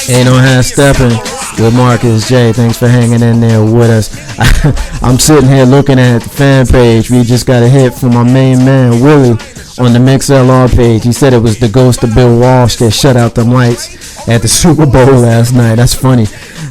Ain't no hand stepping with Marcus J. Thanks for hanging in there with us. I'm sitting here looking at the fan page. We just got a hit from my main man, Willie, on the MixLR page. He said it was the ghost of Bill Walsh that shut out them lights at the Super Bowl last night. That's funny.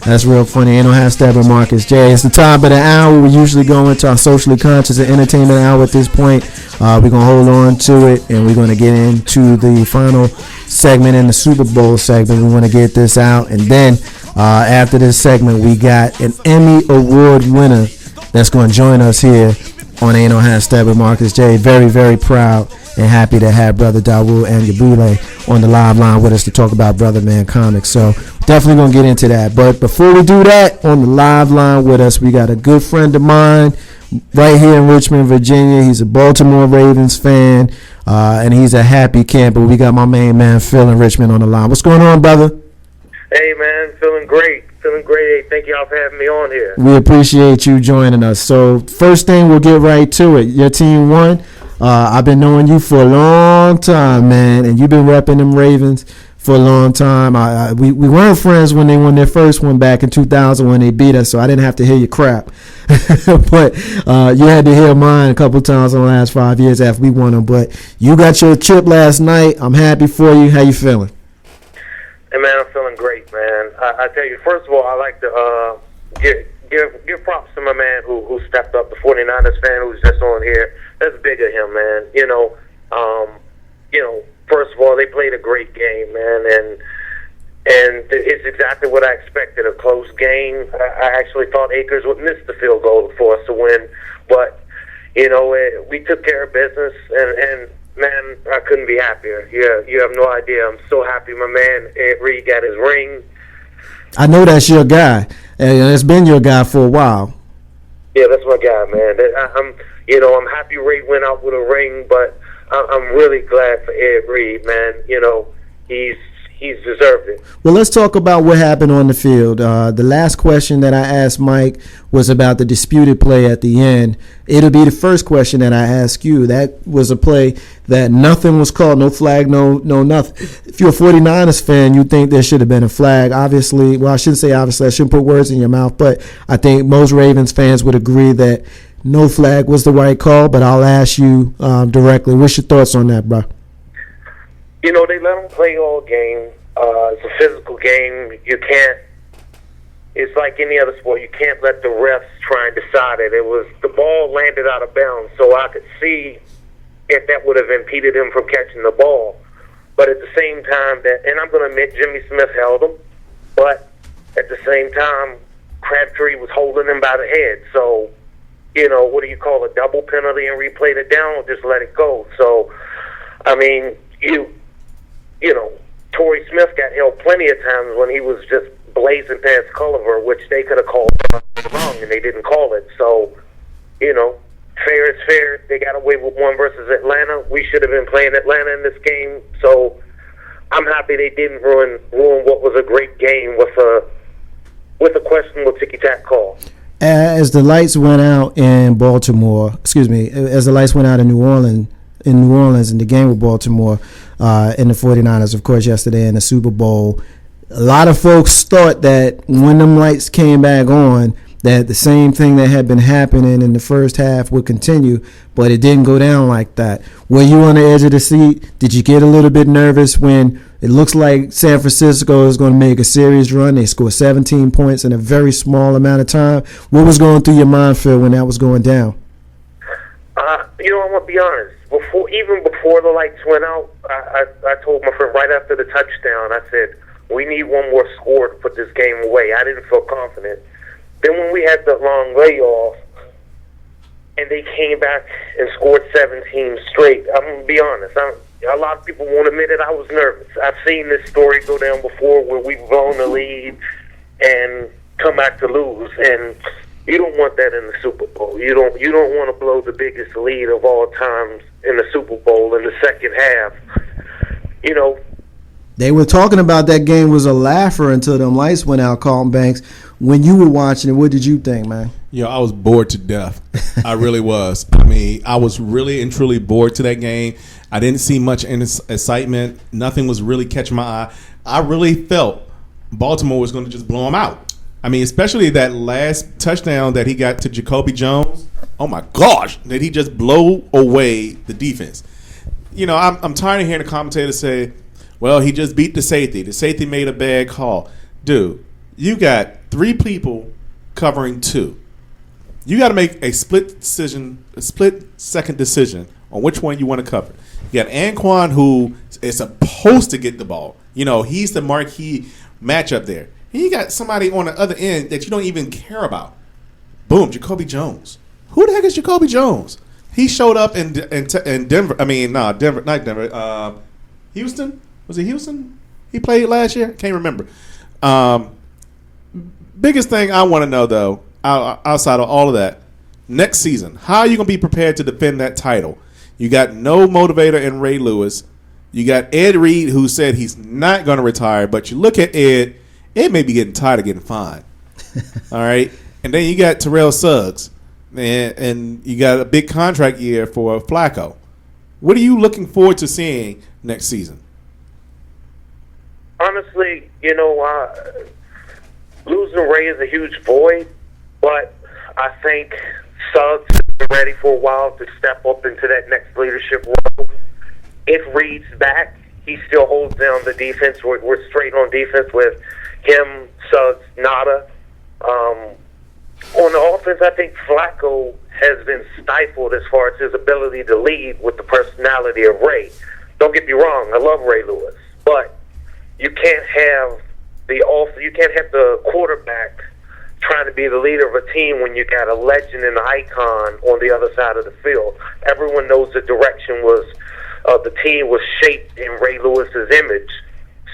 That's real funny. Ain't no hand stepping, Marcus J. It's the top of the hour. We usually go into our socially conscious and entertainment hour at this point. We're going to hold on to it, and we're going to get into the final segment in the Super Bowl segment. We want to get this out, and then after this segment, we got an Emmy Award winner that's going to join us here on Ain't No Hashtag with Marcus J. Very, very proud and happy to have Brother Dawood and Yabule on the live line with us to talk about Brother Man Comics. So definitely going to get into that. But before we do that, on the live line with us, we got a good friend of mine right here in Richmond, Virginia. He's a Baltimore Ravens fan, and he's a happy camper. We got my main man, Phil, in Richmond on the line. What's going on, brother? Hey, man, feeling great. Feeling great. Hey, thank y'all for having me on here. We appreciate you joining us. So first thing, we'll get right to it. Your team won. I've been knowing you for a long time, man, and you've been repping them Ravens for a long time. We weren't friends when they won their first one back in 2000 when they beat us, so I didn't have to hear your crap. But you had to hear mine a couple times in the last 5 years after we won them. But you got your chip last night. I'm happy for you. How you feeling? Hey, man, I'm feeling great, man. I tell you, first of all, I like to give props to my man who stepped up, the 49ers fan who's just on here. That's big of him, man. First of all, they played a great game, man, and it's exactly what I expected, a close game. I actually thought Akers would miss the field goal for us to win, but, we took care of business, and man, I couldn't be happier. Yeah, you have no idea. I'm so happy my man, Ed Reed, got his ring. I know that's your guy, and it's been your guy for a while. Yeah, that's my guy, man. I'm happy Ray went out with a ring, but I'm really glad for Ed Reed, man. He's deserved it. Well, let's talk about what happened on the field. The last question that I asked Mike was about the disputed play at the end. It'll be the first question that I ask you. That was a play that nothing was called, no flag, no nothing. If you're a 49ers fan, you think there should have been a flag. Obviously, well, I shouldn't say obviously. I shouldn't put words in your mouth, but I think most Ravens fans would agree that no flag was the right call. But I'll ask you directly. What's your thoughts on that, bro? They let them play all game. It's a physical game. You can't. It's like any other sport. You can't let the refs try and decide it. The ball landed out of bounds, so I could see if that would have impeded him from catching the ball. But at the same time, and I'm going to admit Jimmy Smith held him, but at the same time, Crabtree was holding him by the head. So, what do you call a double penalty and replayed it down, or just let it go? So, I mean, Torrey Smith got held plenty of times when he was just blazing past Culliver, which they could have called wrong, and they didn't call it. So, fair is fair. They got away with one versus Atlanta. We should have been playing Atlanta in this game. So, I'm happy they didn't ruin what was a great game with a questionable ticky-tack call. As the lights went out in Baltimore, as the lights went out in New Orleans in the game with Baltimore and the 49ers, of course, yesterday in the Super Bowl, a lot of folks thought that when them lights came back on, that the same thing that had been happening in the first half would continue, but it didn't go down like that. Were you on the edge of the seat? Did you get a little bit nervous when it looks like San Francisco is going to make a serious run? They scored 17 points in a very small amount of time. What was going through your mind, Phil, when that was going down? I'm going to be honest. Even before the lights went out, I told my friend right after the touchdown, I said, we need one more score to put this game away. I didn't feel confident. Then when we had the long layoff and they came back and scored 17 straight, I'm going to be honest. A lot of people won't admit it. I was nervous. I've seen this story go down before where we've blown the lead and come back to lose. And you don't want that in the Super Bowl. You don't want to blow the biggest lead of all times in the Super Bowl in the second half. They were talking about that game was a laugher until them lights went out, Carlton Banks. When you were watching it, what did you think, man? I was bored to death. I really was. I mean, I was really and truly bored to that game. I didn't see much excitement. Nothing was really catching my eye. I really felt Baltimore was going to just blow them out. I mean, especially that last touchdown that he got to Jacoby Jones. Oh my gosh, did he just blow away the defense? You know, I'm tired of hearing the commentators say, well, he just beat the safety. The safety made a bad call. Dude, you got 3 people covering 2. You got to make a split second decision on which one you want to cover. You got Anquan, who is supposed to get the ball. You know, he's the marquee matchup there. And you got somebody on the other end that you don't even care about. Boom, Jacoby Jones. Who the heck is Jacoby Jones? He showed up in Denver. I mean, not Denver. Houston? Was it Houston? He played last year? Can't remember. Biggest thing I want to know, though, outside of all of that, next season, how are you going to be prepared to defend that title? You got no motivator in Ray Lewis. You got Ed Reed, who said he's not going to retire. But you look at Ed may be getting tired of getting fined. All right? And then you got Terrell Suggs. And you got a big contract year for Flacco. What are you looking forward to seeing next season? Honestly, you know, losing Ray is a huge void, but I think Suggs is ready for a while to step up into that next leadership role. If Reed's back, he still holds down the defense. We're straight on defense with him, Suggs, Nada. On the offense, I think Flacco has been stifled as far as his ability to lead with the personality of Ray. Don't get me wrong, I love Ray Lewis, but you can't have the quarterback trying to be the leader of a team when you got a legend and an icon on the other side of the field. Everyone knows the direction the team was shaped in Ray Lewis's image.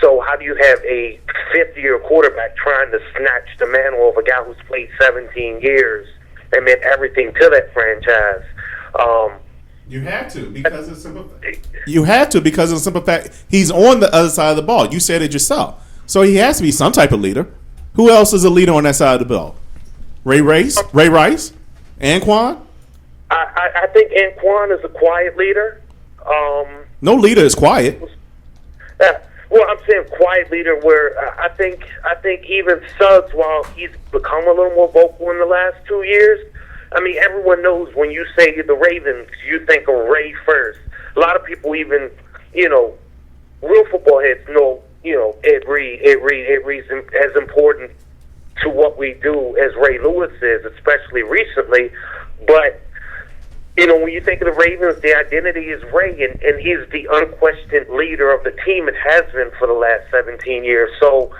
So how do you have a fifth-year quarterback trying to snatch the mantle of a guy who's played 17 years and meant everything to that franchise? You have to because of simple. You have to because of the simple fact he's on the other side of the ball. You said it yourself. So he has to be some type of leader. Who else is a leader on that side of the ball? Ray Rice, Anquan. I think Anquan is a quiet leader. No leader is quiet. Well, I'm saying quiet leader where I think even Suggs, while he's become a little more vocal in the last 2 years, I mean, everyone knows when you say the Ravens, you think of Ray first. A lot of people even, real football heads know, Ed Reed's as important to what we do as Ray Lewis is, especially recently. But when you think of the Ravens, the identity is Ray, and he's the unquestioned leader of the team. It has been for the last 17 years. So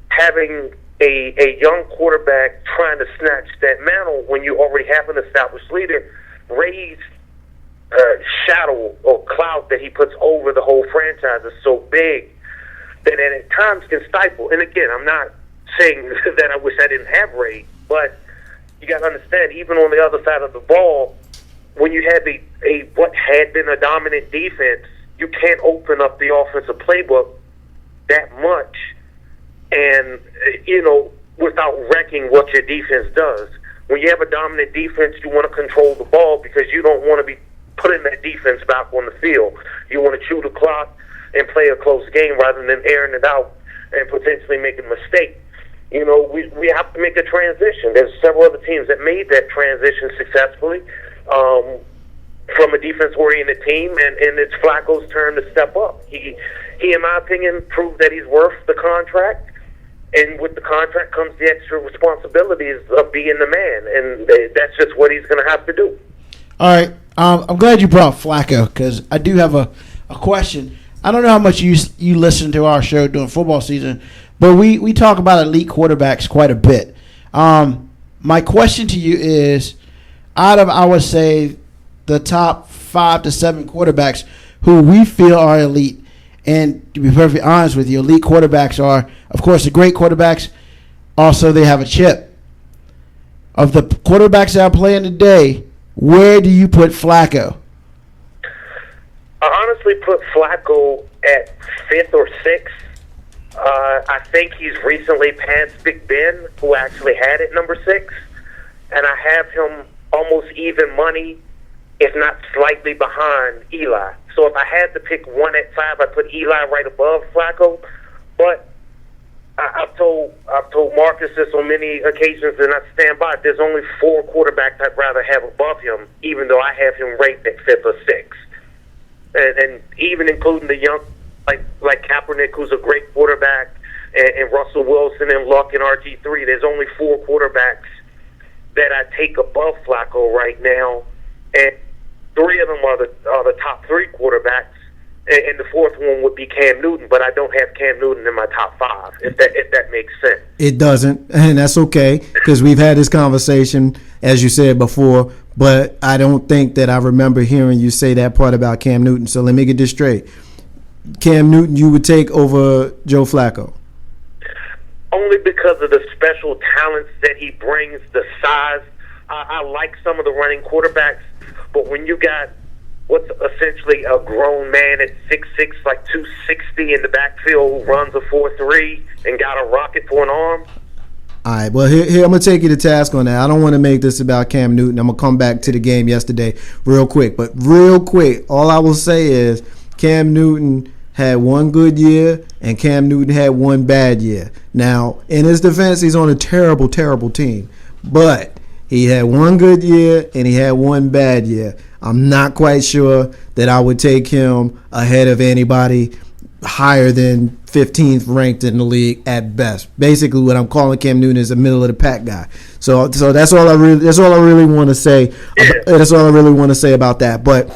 having a young quarterback trying to snatch that mantle when you already have an established leader, Ray's shadow or cloud that he puts over the whole franchise is so big that it at times can stifle. And again, I'm not saying that I wish I didn't have Ray, but you got to understand, even on the other side of the ball, when you have what had been a dominant defense, you can't open up the offensive playbook that much and, without wrecking what your defense does. When you have a dominant defense, you want to control the ball because you don't want to be putting that defense back on the field. You want to chew the clock and play a close game rather than airing it out and potentially making a mistake. We have to make a transition. There's several other teams that made that transition successfully from a defense-oriented team, and it's Flacco's turn to step up. He, in my opinion, proved that he's worth the contract, and with the contract comes the extra responsibilities of being the man, and that's just what he's going to have to do. All right. I'm glad you brought Flacco because I do have a question. I don't know how much you listen to our show during football season, but we talk about elite quarterbacks quite a bit. My question to you is, out of, I would say, the top 5 to 7 quarterbacks who we feel are elite, and to be perfectly honest with you, elite quarterbacks are, of course, the great quarterbacks. Also, they have a chip. Of the quarterbacks that are playing today, where do you put Flacco? I honestly put Flacco at 5th or 6th. I think he's recently passed Big Ben, who actually had it number 6, and I have him almost even money, if not slightly behind Eli. So if I had to pick one at 5, I'd put Eli right above Flacco. But I I've told Marcus this on many occasions, and I stand by it. There's only 4 quarterbacks I'd rather have above him, even though I have him ranked at 5th or 6th. And even including the young, like Kaepernick, who's a great quarterback, and Russell Wilson and Luck and RG3. There's only 4 quarterbacks that I take above Flacco right now, and 3 of them are the top 3 quarterbacks. And the 4th one would be Cam Newton, but I don't have Cam Newton in my top 5, if that makes sense. It doesn't, and that's okay, because we've had this conversation, as you said before, but I don't think that I remember hearing you say that part about Cam Newton. So let me get this straight. Cam Newton you would take over Joe Flacco? Only because of the special talents that he brings, the size. I like some of the running quarterbacks, but when you got what's essentially a grown man at 6'6", like 260 in the backfield who runs a 4.3 and got a rocket for an arm. All right, well, here I'm going to take you to task on that. I don't want to make this about Cam Newton. I'm going to come back to the game yesterday real quick. But real quick, all I will say is Cam Newton had 1 good year and Cam Newton had 1 bad year. Now, in his defense, he's on a terrible, terrible team. But he had 1 good year and he had 1 bad year. I'm not quite sure that I would take him ahead of anybody higher than 15th ranked in the league at best. Basically, what I'm calling Cam Newton is a middle of the pack guy. So that's all I really want to say. That's all I really want to say about that. But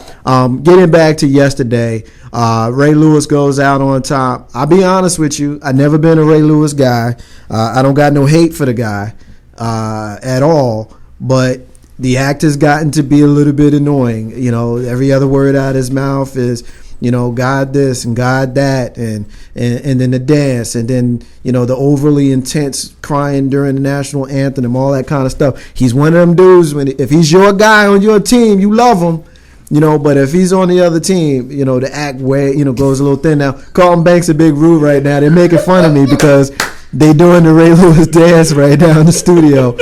getting back to yesterday, Ray Lewis goes out on top. I'll be honest with you. I've never been a Ray Lewis guy. I don't got no hate for the guy at all. But the act has gotten to be a little bit annoying. You know, every other word out of his mouth is, you know, God this and God that, and then the dance, and then, you know, the overly intense crying during the national anthem and all that kind of stuff. He's one of them dudes, if he's your guy on your team, you love him, you know, but if he's on the other team, you know, the act way, you know, goes a little thin. Now, Carlton Banks a big rude right now. They're making fun of me because they doing the Ray Lewis dance right now in the studio.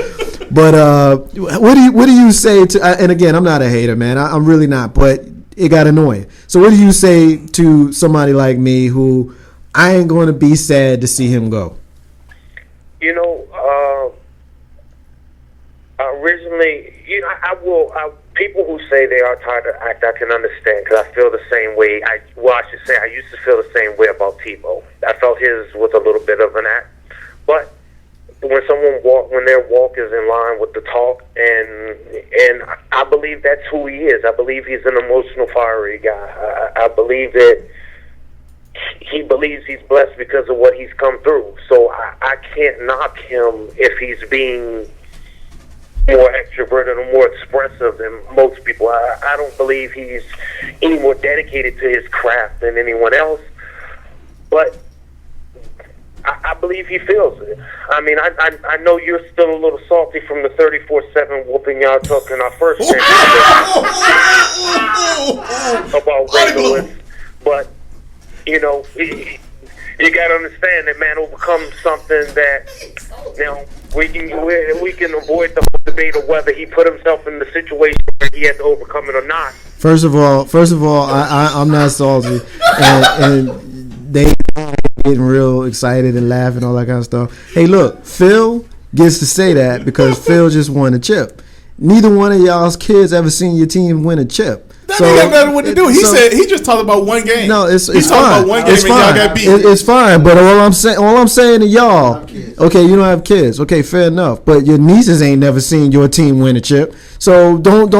But what do you say to? And again, I'm not a hater, man. I'm really not. But it got annoying. So what do you say to somebody like me who I ain't going to be sad to see him go? You know, originally, you know, people who say they are tired of act, I can understand, because I feel the same way. I should say I used to feel the same way about Tebow. I felt his was a little bit of an act, but when their walk is in line with the talk, and I believe that's who he is. I believe he's an emotional, fiery guy. I believe that he believes he's blessed because of what he's come through. So I can't knock him if he's being more extroverted or more expressive than most people. I don't believe he's any more dedicated to his craft than anyone else, but I believe he feels it. I mean, I know you're still a little salty from the 34-7 whooping y'all took in our first game about Ray Lewis, but you know, you got to understand that man overcomes something that now we can avoid the whole debate of whether he put himself in the situation where he had to overcome it or not. First of all, I'm not salty, and they getting real excited and laughing, all that kind of stuff. Hey, look, Phil gets to say that because Phil just won a chip. Neither one of y'all's kids ever seen your team win a chip. That ain't got nothing what to do. He said he just talked about one game. No, it's talking fine. about one game it's and fine. y'all got beat. It's fine. But all I'm saying to y'all, okay, you don't have kids. Okay, fair enough. But your nieces ain't never seen your team win a chip. So don't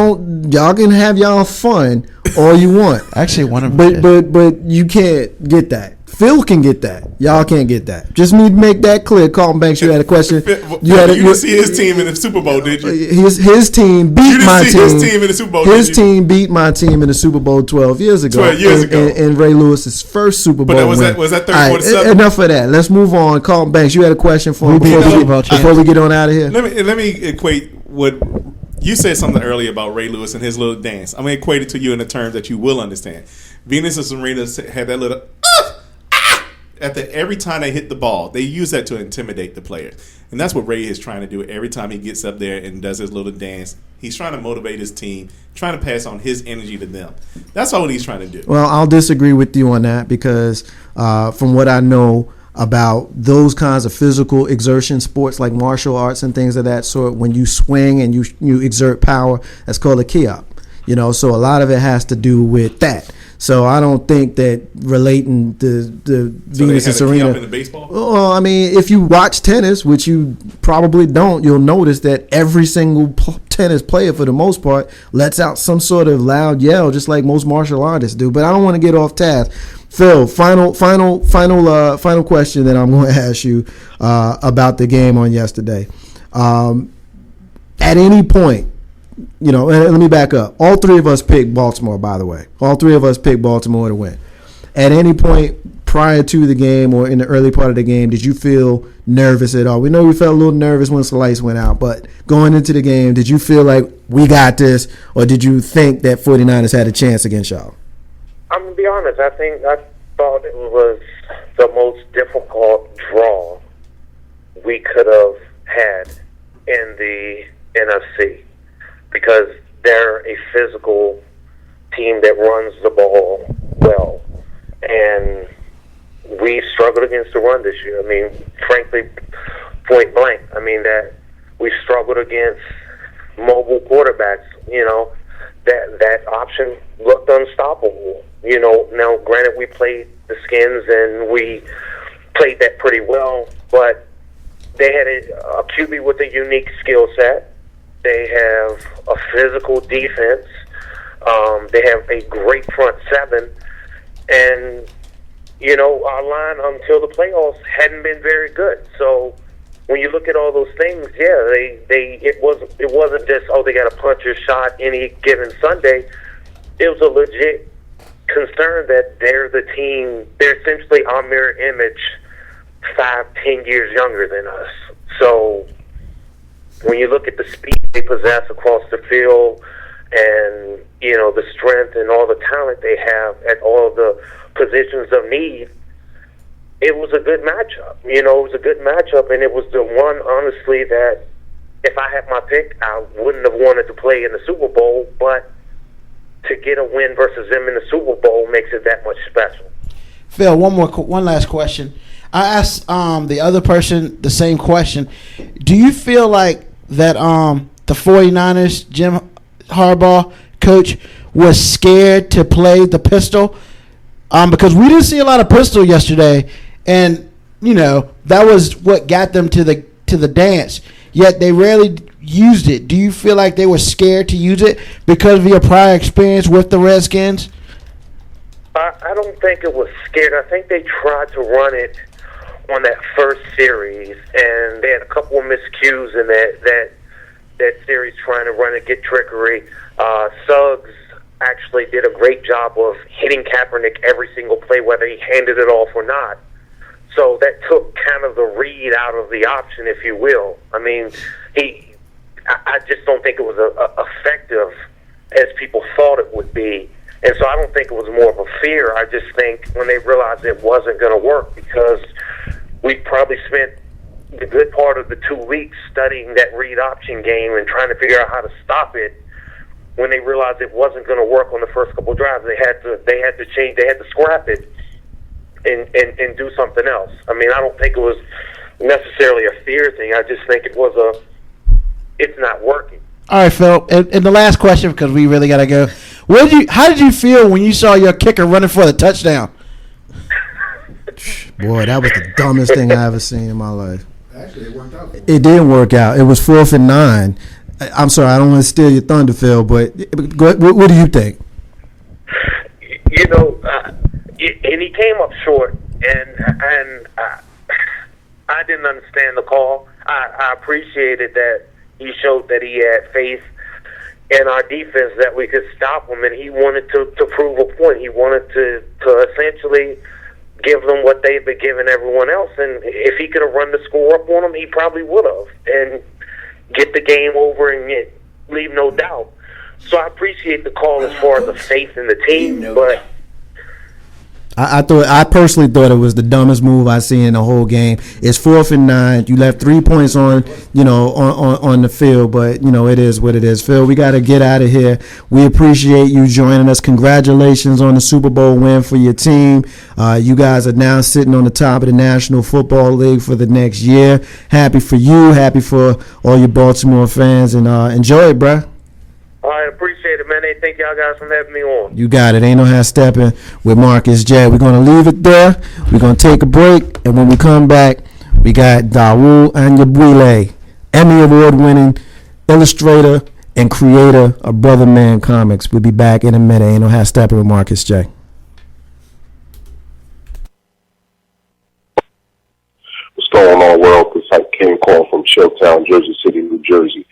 y'all can have y'all fun all you want. Actually, one of them. But you can't get that. Phil can get that. Y'all can't get that. Just need to make that clear. Carlton Banks, you had a question. You didn't see his team in the Super Bowl, did you? His team beat my team. His team in the Super Bowl. His team beat my team in the Super Bowl 12 years ago. 12 years ago. And Ray Lewis's first Super Bowl But win. was that 34-7? Right, enough of that. Let's move on. Carlton Banks, you had a question for me before we get on out of here. Let me equate what you said something earlier about Ray Lewis and his little dance. I'm going to equate it to you in the terms that you will understand. Venus and Serena had that little every time they hit the ball. They use that to intimidate the players. And that's what Ray is trying to do every time he gets up there and does his little dance. He's trying to motivate his team, trying to pass on his energy to them. That's all he's trying to do. Well, I'll disagree with you on that because from what I know, about those kinds of physical exertion sports like martial arts and things of that sort. When you swing and you exert power, that's called a kiop. So a lot of it has to do with that. So I don't think that relating the Venus and Serena. In the baseball? Well, I mean, if you watch tennis, which you probably don't, you'll notice that every single tennis player, for the most part, lets out some sort of loud yell, just like most martial artists do. But I don't want to get off task. Phil, final question that I'm going to ask you about the game on yesterday. At any point, let me back up. All three of us picked Baltimore, by the way. All three of us picked Baltimore to win. At any point prior to the game or in the early part of the game, did you feel nervous at all? We know we felt a little nervous once the lights went out, but going into the game, did you feel like we got this, or did you think that 49ers had a chance against y'all? I'm going to be honest. I thought it was the most difficult draw we could have had in the NFC, because they're a physical team that runs the ball well, and we struggled against the run this year. I mean, frankly, point blank. I mean, that we struggled against mobile quarterbacks. That option looked unstoppable. Now granted, we played the Skins and we played that pretty well, but they had a QB with a unique skill set. They have a physical defense. They have a great front seven, and our line until the playoffs hadn't been very good. So when you look at all those things, it wasn't just they got a puncher's shot any given Sunday. It was a legit concern that they're the team. They're essentially our mirror image, 5-10 years younger than us. So when you look at the speed they possess across the field, and the strength and all the talent they have at all the positions of need, it was a good matchup. It was a good matchup, and it was the one, honestly, that if I had my pick, I wouldn't have wanted to play in the Super Bowl, but to get a win versus them in the Super Bowl makes it that much special. Phil, one last question. I asked the other person the same question. Do you feel like that the 49ers, Jim Harbaugh, coach, was scared to play the pistol? Because we didn't see a lot of pistol yesterday, and that was what got them to the dance. Yet they rarely used it. Do you feel like they were scared to use it because of your prior experience with the Redskins? I don't think it was scared. I think they tried to run it on that first series, and they had a couple of miscues in that series trying to run it, get trickery. Suggs actually did a great job of hitting Kaepernick every single play, whether he handed it off or not. So that took kind of the read out of the option, if you will. I mean, I just don't think it was effective as people thought it would be. And so I don't think it was more of a fear. I just think when they realized it wasn't going to work, because we probably spent the good part of the 2 weeks studying that read option game and trying to figure out how to stop it. When they realized it wasn't going to work on the first couple of drives, they had to change. They had to scrap it and do something else. I mean, I don't think it was necessarily a fear thing. I just think it was it's not working. All right, Phil. And the last question, because we really got to go. How did you feel when you saw your kicker running for the touchdown? Boy, that was the dumbest thing I ever seen in my life. Actually, it worked out. It did work out. It was 4th and 9. I'm sorry, I don't want to steal your thunder, Phil, but what do you think? And he came up short, and I didn't understand the call. I appreciated that he showed that he had faith in our defense that we could stop him, and he wanted to prove a point. He wanted to essentially give them what they've been giving everyone else, and if he could have run the score up on them, he probably would have, and get the game over and leave no doubt. So I appreciate the call as far as the faith in the team, but I personally thought it was the dumbest move I seen in the whole game. It's 4th and 9. You left 3 points on the field, but it is what it is. Phil, we got to get out of here. We appreciate you joining us. Congratulations on the Super Bowl win for your team. You guys are now sitting on the top of the National Football League for the next year. Happy for you. Happy for all your Baltimore fans, and enjoy it, bruh. I appreciate it, man. Hey, thank y'all guys for having me on. You got it. Ain't no half stepping with Marcus J. We're going to leave it there. We're going to take a break. And when we come back, we got Dawu Anyabwile, Emmy Award-winning illustrator and creator of Brother Man Comics. We'll be back in a minute. Ain't no half stepping with Marcus J. What's going on, world? This is King calling from Shelltown, Jersey City, New Jersey.